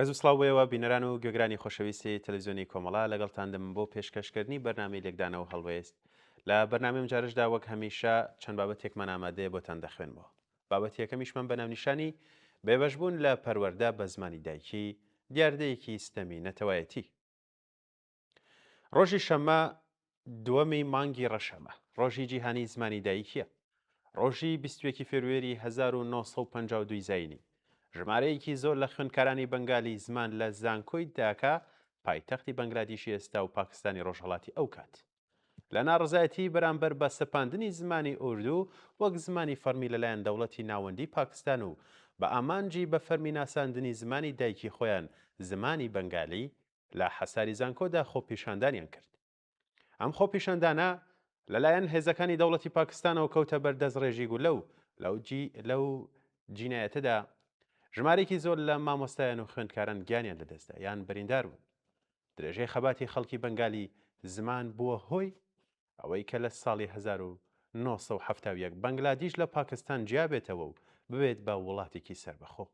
ڕێز و سڵاوبەوە بینەران و گوێگرانی خۆشەویستی تەلەڤیزیۆنی کۆمەڵا لەگەڵتاندم بۆ پێشکەشکردنی بەرنامەی لێکدانەوە هەڵوێست لە بەرنامەم جارشدا وەک هەمیشە چەند بابەتێکمان ئامادەیە بۆتان دەخوێنمەوە. بابەت یەکەمیشمان بە ناونیشانی بێبەشبوون لە پەروەردە بە زمانی دایکی دیاردەیەکی ستەمی نەتەوایەتی. ڕۆژی شەمە دووەمی مانگی ڕەشەمە ڕۆژی جیهانی زمانی دایکیە. ڕۆژی 21 فێبروێری 1952 زاینی ژمارەیەکی زۆر لە خوێندکارانی بەنگالی زمان لە زانکۆی داکا پایتەختی بەنگلادیشی ئێستا و پاکستانی ڕۆژهەڵاتی ئەو کات لە ناڕزایەتی بەرامبەر بە سەپاندنی زمانی ئوردو وەک زمانی فەرمی لەلایەن دەوڵەتی ناوەندی پاکستان و بە ئامانجی بە فەرمی ناساندنی زمانی دایکی خۆیان زمانی بەنگالی لە حەساری زانکۆدا خۆپیشاندانیان کرد. ئەم خۆپیشاندانە لەلایەن هێزەکانی دەوڵەتی پاکستانەوە کەوتە بەردەست ڕێژی و لەو جینایەتەدا ژمارێکی زۆر لە مامۆستایان و خوێندکاران گیانیان لەدەستدا یان بەریندار بوون. درێژەی خەباتی خەڵکی بەنگالی زمان بووە هۆی ئەوەی کە لە ساڵی 1970 بەنگلادیش لە پاکستان جیابێتەوە و ببێت بە وڵاتێکی سربەخۆ.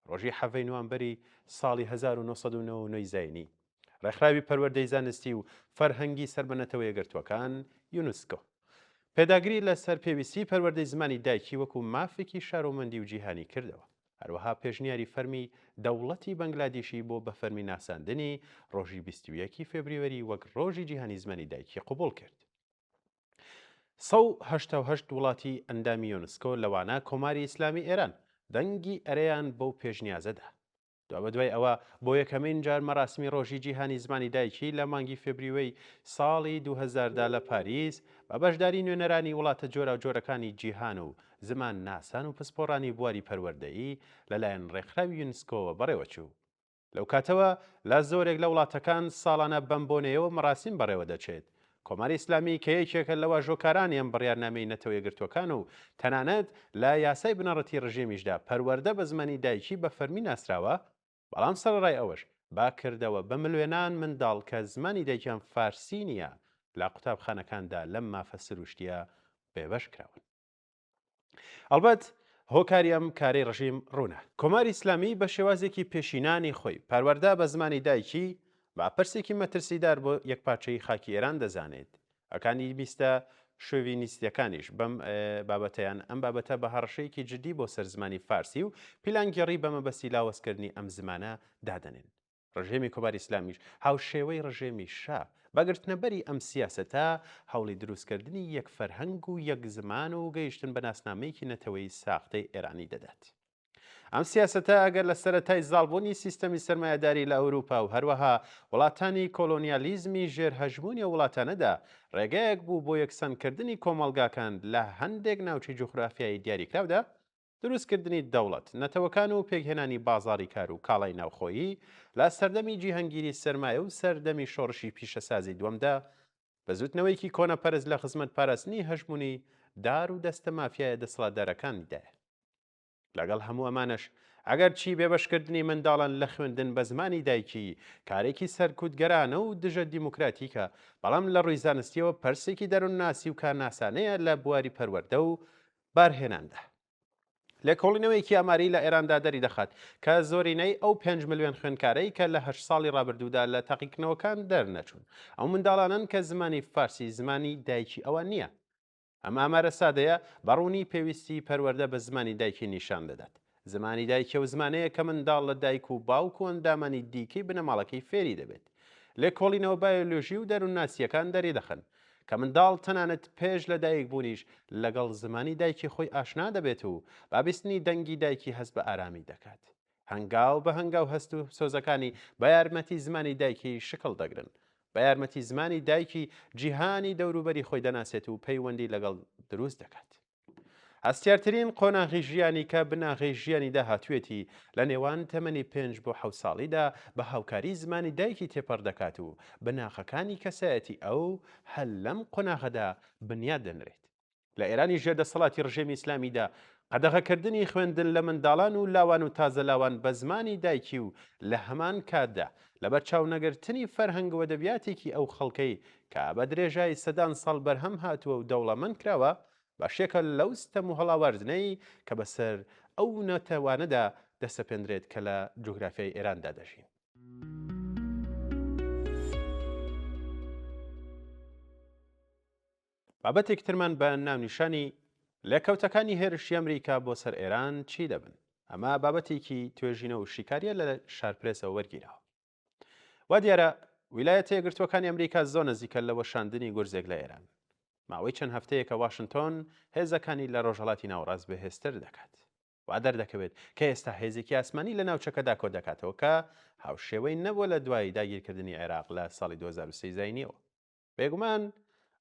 ڕۆژی حەڤەی نوامبەری ساڵی 1990 زاینی ڕێکخراوی پەروەردەی زانستی و فەرهەنگی سربەنەتەوە یەکگرتووەکان یونسکۆ پێداگری لەسەر پێویستی پەروەردەی زمانی دایکی وەکو مافێکی شارۆمەندی و جیهانی کردەوە. هەروەها پێشنیاری فەرمی دەوڵەتی بەنگلادیشی بۆ بە فەرمی ناساندنی ڕۆژی 21 فێبریوەری وەک ڕۆژی جیهانی زمانی دایکی قبول کرد. 188 وڵاتی ئەندامی یونسکۆ لەوانە کۆماری ئیسلامی ئێران دەنگی ئەرەیان بەو پێشنیازەدا. بە دوای ئەوە بۆ یەکەمین جار مەراسمی ڕۆژی جیهانی زمانی دایکی لە مانگی فێبریوەی ساڵی 2010 لە پاریس بە بەشداری نوێنەرانی وڵاتە جۆرە جۆرەکانی جیهان و زمان ناسان و پسپۆڕانی بواری پەروەردەیی لەلایەن ڕێکخراوی یونسکۆوە بەڕێوەچوو. لەو کاتەوە لە زۆرێک لە وڵاتەکان ساڵانە بەم بۆنەیەوە مەراسیم بەڕێوە دەچێت. کۆماری ئیسلامی کە یەکێکە لەوە ژۆکارانیان بڕیارنامەی نەتەوە یەکگرتووەکان و تەنانەت لە یاسای بنەڕەتی ڕژێمیشدا پەروەردە بە زمانی دایکی بە فەرمی ناسراوە، بەڵام سەرڕای ئەوەش باکردەوە بە ملوێنان منداڵ کە زمانی دایکیان فارسی نییە لە قوتابخانەکاندا لەم مافە سروشتیە بێبەش کراون. ئەلبەت هۆکاری ئەم کارەی ڕژیم ڕوونە. کۆماری ئیسلامی بە شێوازێکی پێشینانی خۆی پەروەردە بە زمانی دایکی باپرسێکی مەترسیدار بۆ یەکپارچەی خاکی ئێران دەزانێت. ئەکانی بیستە شۆڤینیستیەکانیش بەم بابەتیان ئەم بابەتە بە هەڕەشەیەکی جدی بۆ سەر زمانی فارسی و پیلانگەڕی بەمەبەستی لاوەزکردنی ئەم زمانە دادەنێن. ڕژێمی کۆماری ئیسلامیش هاوشێوەی ڕژێمی شا بەگرتنەبەری ئەم سیاسەتە هەوڵی دروستکردنی یەک فەرهەنگ و یەک زمان و گەیشتن بە ناسنامەیەکی نەتەوەی ساختەی ئێرانی دەدات. ئەم سیاسەتە ئەگەر لە سەرەتای زاڵبوونی سیستەمی سەرمایەداری لە ئەوروپا و هەروەها وڵاتانی کۆلۆنیالیزمی ژێرهەژمونی وڵاتانەدا ڕێگەیەک بوو بۆ یەکسانکردنی کۆمەڵگاکان لە هەندێک ناوچەی جوغرافیایی دیاریکراودا، دروستکردنی دەوڵەت نەتەوەکان و پێکهێنانی بازاڕی کار و کاڵای ناوخۆیی لە سەردەمی جیهانگیری سەرمایە و سەردەمی شۆڕشی پیشەسازی دووەمدا بە زوتنەوەیکی کۆنەپەرست لە خزمەت پاراستنی هەژمونی دار و دەستە مافیایە دەسەڵاتدارەکانیدایە. لەگەڵ هەموو ئەمانش ئەگەر چی بێبەشکردنی منداڵان لە خوێندن بە زمانی دایکی کارێکی سەرکوتگەرانە و دژە دیموکراتیکە، بەڵام لە ڕووی زانستیەوە پەرسێکی دەروون ناسی و کارناسانەیە لە بواری پەروەردە و بارهێناندا. لێکۆڵینەوەیەکی ئاماری لە ئێراندا دەری دەخات کە زۆرینەی ئەو 5 ملیۆن خوێندکارەی کە لە 8 ساڵی ڕابردوودا لە تاقیکردنەوەکان دەرنەچوون ئەو منداڵانن کە زمانی فارسی زمانی دایکی ئەوان نییە. ئەم ئامارە سادەیە بەڕوونی پێویستی پەروەردە بە زمانی دایکی نیشان دەدات. زمانی دایکە و زمانەیە کە منداڵ لە دایک و باوک و ئەندامانی دیکەی بنەماڵەکەی فێری دەبێت. لێکۆڵینەوە بایۆلۆژی و دەروونناسیەکان دەری دەخەن کە منداڵ تەنانەت پێش لە دایک بوونیش لەگەڵ زمانی دایکی خۆی ئاشنا دەبێت و بابستنی دەنگی دایکی هەست بە ئارامی دەکات. هەنگاو بە هەنگاو هەست و سۆزەکانی بە یارمەتی زمانی دایکی شکڵ دەگرن. بە یارمەتی زمانی دایکی جیهانی دەوروبەری خۆی دەناسێت و پەیوەندی لەگەڵ دروست دەکات. هەستیارترین قۆناغی ژیانی کە بناغی ژیانی داهاتوێتی لە نێوان تەمەنی 5 بۆ 7 ساڵیدا بە هاوکاری زمانی دایکی تێپەڕ دەکات و بناغەکانی کەسایەتی ئەو هەل لەم قۆناغەدا بنیاد دەنرێت. لە ئێرانی ژێردەسەڵاتی ڕژێمی ئیسلامیدا قەدەغەکردنی خوێندن لە منداڵان و لاوان و تازەلاوان بە زمانی دایکی و لە هەمان کاتدا لەبەر چاونەگرتنی فەرهەنگ و ئەدەبیاتێکی ئەو خەڵکەی کە بە درێژای سەدان ساڵ بەرهەم هاتووە و دەوڵەمەند کراوە بەشێکە لەو ستەم و هەڵاوردنەی کە بەسەر ئەو نەتەوانەدا دەسەپێنرێت کە لە جوگرافیای ئێراندا دەژین. بابەتێکی ترمان بە ناونیشانی لێکەوتەکانی هێرشی ئەمریکا بۆ سەر ئێران چی دەبن؟ ئەمە بابەتێکی توێژینە و شیکاریە لە شارپرێسەوە وەرگیراوە. وا دیارە ویلایەتە یەکگرتووەکانی ئەمریکا زۆر نزیکە لە وەشاندنی گورزێک لە ئێران. ماوەی چەند هەفتەیەکە واشنتۆن هێزەکانی لە ڕۆژهەڵاتی ناوەڕاست بەهێزتر دەکات. وا دەردەکەوێت کە ئێستا هێزێکی ئاسمانی لە ناوچەکەدا کۆ دەکاتەوە کە هاوشێوەی نەبووە لە دوای داگیرکردنی عێراق لە ساڵی 2023 زاینیەوە. بێگومان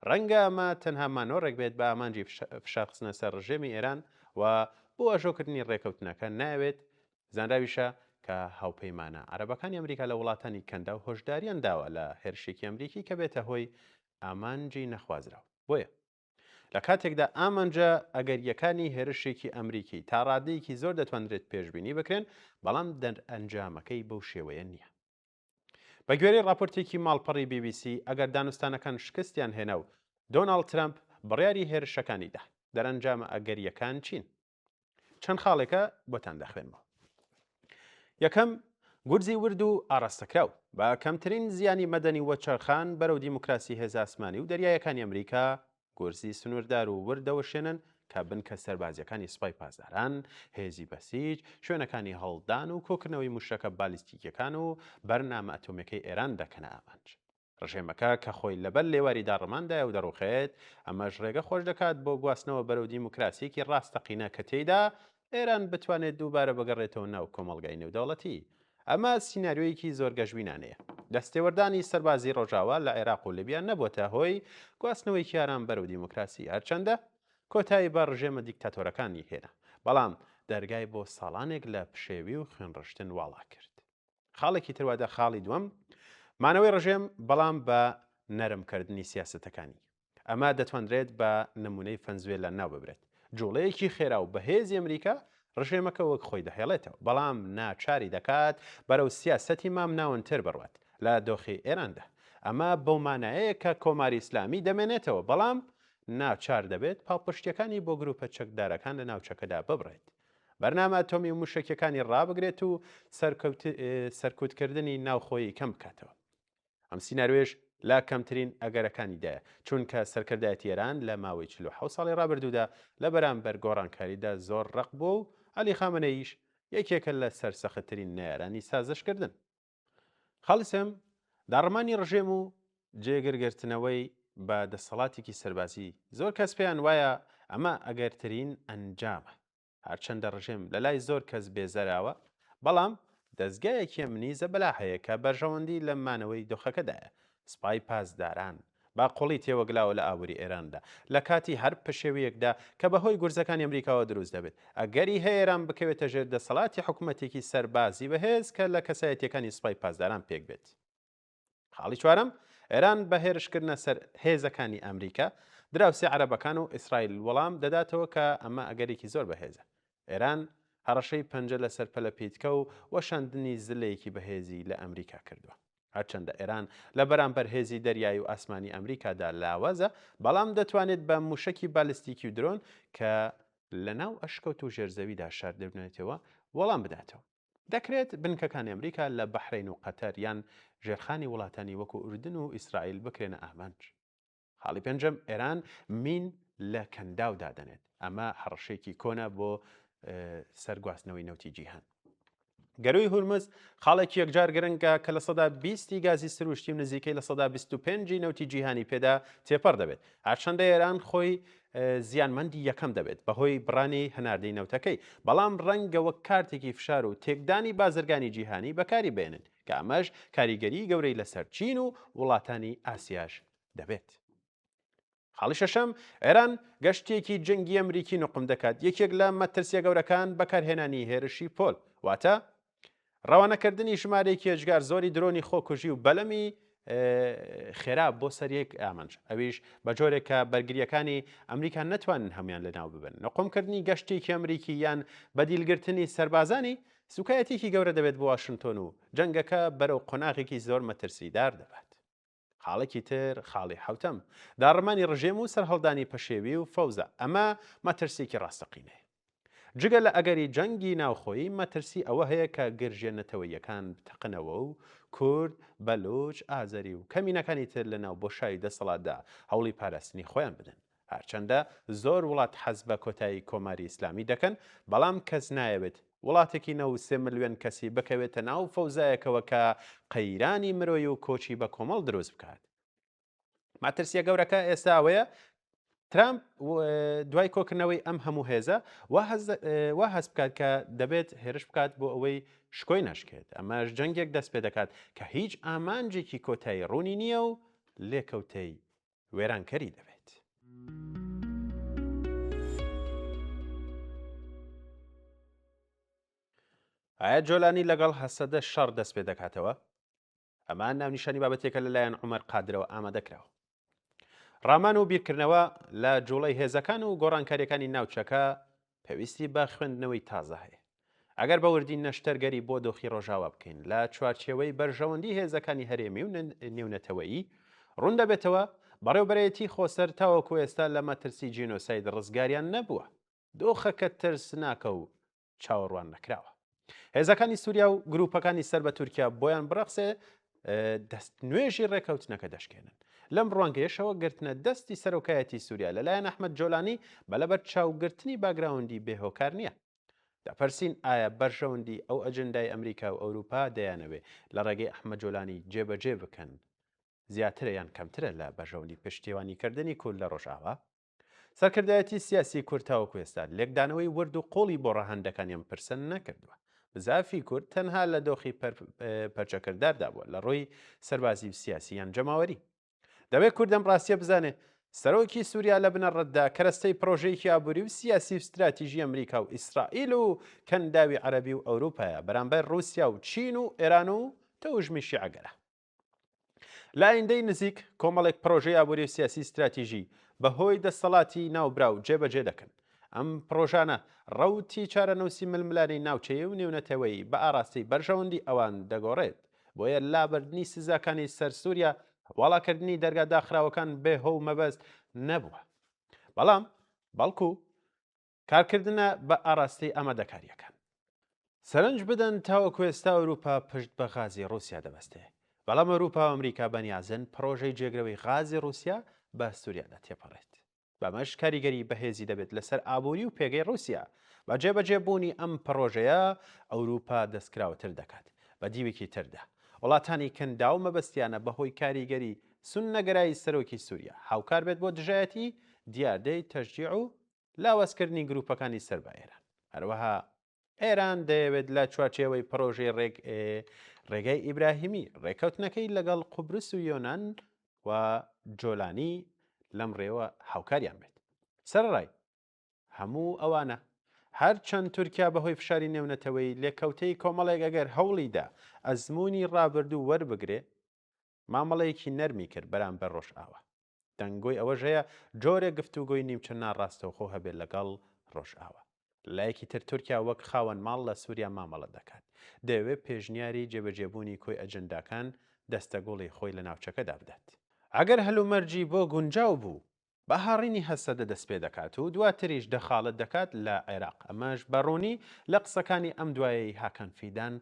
ڕەنگە ئەمە تەنها مانۆڕێک بێت بە ئامانجی فشارخستنە سەر ڕژێمی ئێران و بۆ ئەژۆکردنی ڕێکەوتنەکە ناوێت زانراویشە کە هاوپەیمانە عەرەبەکانی ئەمریکا لە وڵاتانی کەندا و هۆشداریان داوە لە هێرشێکی ئەمریکی کە بێتە هۆی ئامانجی نەخوازراوە. بۆیە لە کاتێکدا ئامانجە ئەگەریەکانی هێرشێکی ئەمریکی تا ڕادەیەکی زۆر دەتوانرێت پێشبینی بکرێن، بەڵام ئەنجامەکەی بەو شێوەیە نییە. بە گوێرەی راپۆرتێکی ماڵپەڕی BBC ئەگەر دانوستانەکان شکستیان هێنا و دۆناڵد ترامپ بڕیاری هێرشەکانیدا دەرەنجامە ئەگەریەکان چین؟ چەند خاڵێکە بۆتان دەخوێنمەوە. یەکەم، گورزی ورد و ئاراستەکراو بە کەمترین زیانی مەدەنی وەچەرخان بەرەو دیموکراسی هێز ئاسمانی و دەریایەکانی ئەمریکا گورزی سنووردار و وردەوەشێنن کە بنکە سەربازیەکانی سوپای پاسداران، هێزی بەسیج، شوێنەکانی هەڵدان و کۆکردنەوەی موشەکە بالیستیکیەکان و بەرنامە ئەتۆمیەکەی ئێران دەکەنە ئامانج. ڕژێمەکە کە خۆی لەبەر لێواری داڕماندایە و دەڕوخێت، ئەمەش ڕێگە خۆش دەکات بۆ گواستنەوە بەرەو دیموکراسیەکی ڕاستەقینە کە تێیدا ئێران بتوانێت دووبارە بگەڕێتەوە ناو کۆمەڵگای نێودەوڵەتی. ئەمە سیناریۆیەکی زۆر گەشبینانەیە. دەستێوەردانی سەربازی ڕۆژاوا لە عێراق و لیبیا نەبووەتە هۆی گواستنەوەی یاران بەرەو دیموکراسی، هەرچەندە کۆتایی بە ڕژێمە دیکتاتۆرەکانی هێنا، بەڵام دەرگای بۆ ساڵانێک لە پشێوی و خوێنڕشتن واڵا کرد. خاڵێکی تروادە خاڵی دووەم، مانەوەی ڕژێم بەڵام بە نەرمکردنی سیاسەتەکانی. ئەمە دەتوانرێت بە نمونەی فەنزوێ لە ناو ببرێت. جوڵەیەکی خێرا و بەهێزی ئەمریکا ڕژێمەکە وەک خۆی دەهێڵێتەوە، بەڵام ناچاری دەکات بەرەو سیاسەتی مام ناونتر بڕوات لە دۆخی ئێراندا. ئەمە بەو مانایەیە کە کۆماری ئیسلامی دەمێنێتەوە، بەڵام ناچار دەبێت پاڵپشتیەکانی بۆ گروپە چەکدارەکان لە ناوچەکەدا ببڕێت. بەرنامە ئەتۆمی و موشکیەکانی ڕابگرێت و سەرکوتکردنی ناوخۆیی کەم بکاتەوە. ئەم سیناریۆش لا کەمترین ئەگەرەکانیدایە، چونکە سەرکردایەتی ئێران لە ماوەی 47 ساڵی ڕابردوودا لە بەرامبەر گۆڕانکاریدا زۆر ڕق بوو و عەلی خامنەئیش یەکێکە لە سەرسەختترین نەیارانی سازشکردن. خاڵی سێم، داڕمانی ڕژێم و جێگرگرتنەوەی بە دەسەڵاتێکی سەربازی. زۆر کەس پێیان وایە ئەمە ئەگەرترین ئەنجامە، هەرچەندە ڕژێم لە لای زۆر کەس بێزەراوە، بەڵام دەستگایەکی ئەمنیزە بەلا هەیە کە بەرژەوەندی لە مانەوەی دۆخەکەدایە. سوپای پاسداران با قوڵی تێوەگلاوە لە ئاوری ئێراندا لە کاتی هەر پشێویەکدا کە بەهۆی گورزەکانی ئەمریکاوە دروست دەبێت. ئەگەری هەیە ئێران بکەوێتە ژێر دەسەڵاتی حکوومەتێکی سەربازی بەهێز کە لە کەسایەتیەکانی سوپای پاسداران پێک بێت. خاڵی چوارەم، ئێران بە هێرشکردنە سەر هێزەکانی ئەمریکا، دراوسێ عەرەبەکان و ئیسرائیل وەڵام دەداتەوە کە ئەمە ئەگەرێکی زۆر بەهێزە. ئێران هەڕەشەی پەنجە لەسەر پەلەپیتکە و وەشاندنی زلەیەکی بەهێزی لە ئەمریکا کردووە. هەرچەندە ئێران لە بەرامبەر هێزی دەریایی و ئاسمانی ئەمریکادا لاوازە، بەڵام دەتوانێت بە موشکی بالیستیکی و درۆن کە لە ناو ئەشکەوت و ژێرزەویدا شار دەبنێتەوە وەڵام بداتەوە. دەکرێت بنکەکانی ئەمریکا لە بەحرین و قەتەر یان ژێرخانی وڵاتانی وەکو ئوردن و ئیسرائیل بکرێنە ئامانج. خاڵی پێنجەم، ئێران مین لە کەنداو دادەنێت. ئەمە هەڕەشێکی کۆنە بۆ سەرگواستنەوەی نەوتی جیهان. گەروی هورمز خاڵێکی یەکجار گرنگە کە لە سەدا 20 گازی سروشتی و نزیکەی لە سەدا 25 نەوتی جیهانی پێدا تێپەڕ دەبێت. هەرچەندە ئێران خۆی زیانمەندی یەکەم دەبێت بەهۆی بڕانی هەناردەی نەوتەکەی، بەڵام ڕەنگە وەک کارتێکی فشار و تێکدانی بازرگانی جیهانی بەکاری بێنن کە ئەمەش کاریگەری گەورەی لەسەر چین و وڵاتانی ئاسیاش دەبێت. خاڵی شەشەم، ئێران گەشتێکی جەنگی ئەمریکی نقم دەکات. یەکێک لە مەترسیە گەورەکان بەکارهێنانی هێرشی پۆل، واتە ڕەوانەکردنی ژمارەیەکی ئەجگار زۆری درۆنی خۆکوژی و بەلەمی خێرا بۆ سەریەک ئامانج. ئەویش بە جۆرێکە بەرگریەکانی ئەمریکا نەتوانن هەمویان لەناو ببن. نقمکردنی گەشتێکی ئەمریکی یان بەدیلگرتنی سەربازانی سوکایەتێکی گەورە دەبێت بۆ واشنتۆن و جەنگەکە بەرەو قۆناغێکی زۆر مەترسیدار دەبات. خاڵێکی تر، خاڵی حوتەم، داڕمانی ڕژێم و سەرهەڵدانی پەشێوی و فەوزە. ئەمە مەترسێکی ڕاستەقینەیە. جگە لە ئەگەری جەنگی ناوخۆیی مەترسی ئەوە هەیە کە گرژێنەتەوەیەکان بتەقنەوە و کورد، بەلوچ، ئازەری و کەمینەکانی تر لەناو بۆشایی دەسەڵاتدا هەوڵی پاراستنی خۆیان بدەن. هەرچەندە زۆر وڵات حەز بە کۆتایی کۆماری ئیسلامی دەکەن، بەڵام کەس نایەوێت وڵاتێکی 93 ملیۆن کەسی بکەوێتە ناو فەوزایەکەوە کە قەیرانی مرۆی و کۆچی بە کۆمەڵ دروست بکات. ماترسیە گەورەکە ئێستا ئەوەیە ترامپ دوای کۆکردنەوەی ئەم هەموو هێزە وا هەست بکات کە دەبێت هێرش بکات بۆ ئەوەی شکۆی نەشکێت. ئەمەش جەنگێک دەست پێ دەکات کە هیچ ئامانجێکی کۆتایی ڕوونی نییە و لێکەوتەی وێرانکەری دەبێت. ئایا جۆلانی لەگەڵ هەسەدە شەڕ دەست پێ دەکاتەوە؟ ئەمان ناونیشانی بابەتێکە لەلایەن عومەر قادرەوە ئامادەکراوە. ڕامان و بیرکردنەوە لە جوڵەی هێزەکان و گۆڕانکاریەکانی ناوچەکە پێویستی بە خوێندنەوەی تازە هەیە. ئەگەر بەوردی نەشتەرگەری بۆ دۆخی ڕۆژاوا بکەین لە چوارچێوەی بەرژەوەندی هێزەکانی هەرێمی و نێونەتەوەیی ڕوون دەبێتەوە بەڕێوبەرەتی خۆسەر تاوەکو ئێستا لە مەترسی جینۆساید ڕزگاریان نەبووە. دۆخەکە ترس ناکە و چاوەڕوان نەکراوە. هێزەکانی سووریا و گروپەکانی سەر بە تورکیا بۆیان بڕەخسێ دەست نوێژی ڕێکەوتنەکە دەشکێنن. لەم ڕوانگەیەشەوە گرتنە دەستی سەرۆکایەتی سووریا لەلایەن ئەحمەد جۆلانی بەلەبەر چاوگرتنی باگراوندی بێهۆکار نییە. دەپرسین ئایا بەرژەوەندی ئەو ئەجندای ئەمریکا و ئەوروپا دەیانەوێ لە ڕێگەی ئەحمەد جۆلانی جێبەجێ بکەن زیاترە یان کەمترە لە بەرژەوەندی پشتیوانیکردنی کورد لە ڕۆژاوا؟ سەرکردایەتی سیاسی کورد تاوەکو ئێستا لێکدانەوەی ورد و قۆڵی بۆ ڕەهەندەکانیان پرسە نەکردووە. بزافی کورد تەنها لە دۆخی پەرچەکرداردا بووە لە ڕۆی سەربازی و سیاسی یان جەماوەری. دەبێت کوردەم ڕاستیە بزانێ سەرۆکی سووریا لە بنەڕەتدا کەرەستەی پرۆژەیەکی ئابووری و سیاسی و استراتیژی ئەمریکا و ئیسرائیل و کەنداوی عەرەبی و ئەوروپایە بەرامبەر رووسیا و چین و ئێران و تەوژمی شیعەگەرە. لە ئایندەی نزیک کۆمەڵێک پرۆژەی ئابووری و سیاسی استراتیژی بەهۆی دەسەڵاتی ناوبراو جێبەجێ دەکەن. ئەم پرۆژانە ڕەوتی چارەنووسی ململانی ناوچەیە و نێونەتەوەی بە ئاراستی بەرژەوەندی ئەوان دەگۆڕێت. بۆیە لابردنی سزاکانی سەر سووریا وەڵاکردنی دەرگا داخراوەکان بێهۆ و مەبەست نەبووە، بەڵام بەڵکو کارکردنە بە ئاراستی ئامادەکاریەکان. سەرنج بدەن تاوەکو ئێستا ئەوروپا پشت بە غازی رووسیا دەبەستێ، بەڵام ئەوروپا و ئەمریکا بەنیازن پرۆژەی جێگرەوەی غازی رووسیا بە سووریادا تێپەڕێت. بەمەش کاریگەری بەهێزی دەبێت لەسەر ئابووری و پێگەی رووسیا. بە جێبەجێبوونی ئەم پرۆژەیە ئەوروپا دەستکراوەتر دەکات. بە دیوێکی تردا وڵاتانی کەندا و مەبەستیانە بەهۆی کاریگەری سوننەگەرایی سەرۆکی سووریا هاوکار بێت بۆ دژایەتی دیاردەی تەشجیع و لاوەزکردنی گروپەکانی سەر بە ئێران. هەروەها ئێران دەیەوێت لە چوارچێوەی پرۆژەی ڕێگای ئیبراهیمی ڕێکەوتنەکەی لەگەڵ قوبرس و یۆنان و جۆلانی لەم ڕێوە هاوکاریان بێت. سەرڕای هەموو ئەوانە هەرچەند تورکیا بەهۆی فشاری نێونەتەوەی لێکەوتەی کۆمەڵێک ئەگەر هەوڵیدا ئەزمموی ڕابردوو وەربگرێ مامەڵەیەکی نەرمی کرد بەرامبەر ڕۆژئاوا. دەنگۆی ئەوەش هەیە جۆرێک گفتوگۆی نیمچە ناڕاستەوخۆ هەبێت لەگەڵ ڕۆژئاوا. لایەکی تر تورکیا وەک خاوەن ماڵ لە سووریا مامەڵە دەکات. دەیەوێت پێشنیاری جێبەجێبوونی کۆی ئەجەنداکان دەستەگۆڵی خۆی لە ناوچەکەدا بدات. ئەگەر هەلومەرجی بۆ گونجاو بوو بە هاڕینی هەسەدە دەست پێ دەکات و دواتریش دەخاڵت دەکات لە عێراق. ئەمەش بەڕوونی لە قسەکانی ئەم دوایەی هاکان فیدان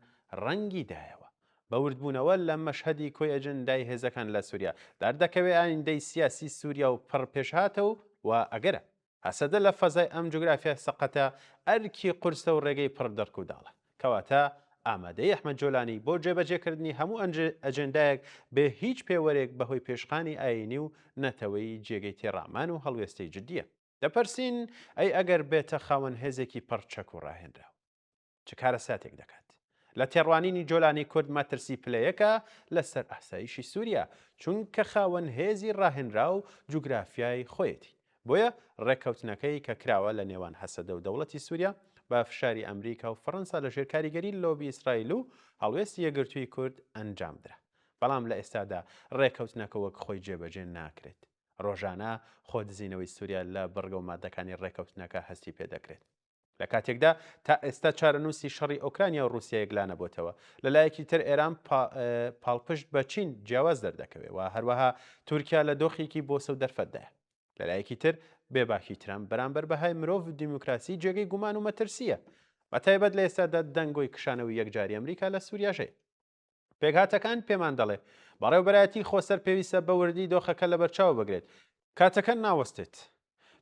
ڕەنگی دایەوە. بەوردبوونەوە لە مەشهەدی کۆی ئەجەندای هێزەکان لە سووریا دەردەکەوێت ئایندەی سیاسی سووریا و پڕپێشهاتە و ئەگەرە هەسەدە لە فەزای ئەم جوگرافیا سەقەتە ئەرکی قورسە و ڕێگەی پڕ دەرک و داڵە، کەواتە ئامادەی ئەحمەد جۆلانی بۆ جێبەجێکردنی هەموو ئەجەندایەک بێ هیچ پێوەرێک بەهۆی پێشخانی ئاینی و نەتەوەی جێگەی تێڕامان و هەڵوێستەی جددیە. دەپرسین ئەی ئەگەر بێتە خاوەن هێزێکی پڕچەک و ڕاهێنراو چ کارە ساتێک دەکات؟ لە تێڕوانینی جۆلانی کورد مەترسی پلەیەکە لەسەر ئاسایشی سووریا، چونکە خاوەن هێزی ڕاهێنرا و جوگرافیای خۆیەتی. بۆیە ڕێکەوتنەکەی کە کراوە لە نێوان هەسەدە و دەوڵەتی سووریا بە فشاری ئەمریکا و فەڕەنسا لە ژێر کاریگەری لۆبی ئیسرائیل و هەڵوێستی یەکگرتووی کورد ئەنجامدرا. بەڵام لە ئێستادا ڕێکەوتنەکە وەک خۆی جێبەجێ ناکرێت. ڕۆژانە خۆدزینەوەی سووریا لە بەرگە و مادەکانی ڕێکەوتنەکە هەستی پێدەکرێت. لە کاتێکدا تا ئێستا چارەنووسی شەڕی ئۆکرانیا و رووسیا یەکلانەبووتەوە. لەلایەکی تر ئێران پاڵپشت بە چین جیاواز دەردەکەوێت و هەروەها تورکیا لە دۆخێکی بۆ سە و دەرفەتدایە. لەلایەکی تر بێباکی ترامپ بەرامبەر بەهای مرۆڤ و دیموکراسی جێگەی گومان و مەترسیە بەتایبەت لە ئێستادا دەنگۆی کشانەوەی یەکجاری ئەمریکا لە سووریاژەیە. پێکهاتەکان پێمان دەڵێ بەڕێوەبەرایەتی خۆسەر پێویستە بە وردی دۆخەکە لە بەرچاو بگرێت کاتەکە ناوەستێت.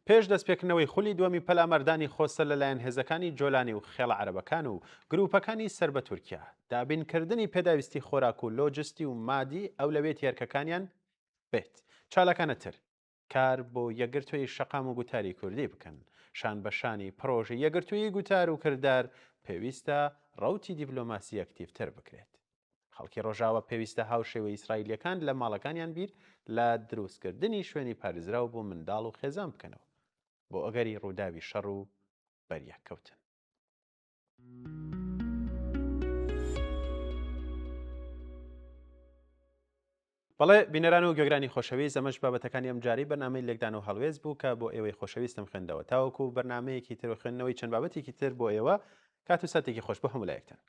پێش دەستپێکردنەوەی خولی دووەمی پەلامەردانی خۆسەر لەلایەن هێزەکانی جۆلانی و خێڵە عەرەبەکان و گروپەکانی سەر بە تورکیا دابینکردنی پێداویستی خۆراک و لۆجستی و مادی ئەولەوێت هێرکەکانیان بێت. چالاکانەتر کار بۆ یەکگرتووی شەقام و گوتاری کوردی بکەن شان بەشانی پرۆژەی یەکگرتووی گوتار و کردار پێویستە ڕەوتی دیپلۆماسی ئەکتیڤتر بکرێت. خەڵکی ڕۆژاوە پێویستە هاوشێوە ئیسرائیلیەکان لە ماڵەکانیان بیر لە دروستکردنی شوێنی پارێزراو بۆ منداڵ و خێزان بکەنەوە بۆ ئەگەری ڕووداوی شەڕ و بەریەککەوتن. بەڵێ بینەران و گوێگرانی خۆشەویست ئەمەش بابەتەکانی ئەم جاری بەرنامەی لێکدان و هەڵوێز بوو کە بۆ ئێوەی خۆشەویستم خوێندەوە تاوەکو بەرنمەیەکی تر و خوێندنەوەی چەند بابەتێکی تر بۆ ئێوە کات و ساتێکی خۆش بۆ هەموو لایەکتان.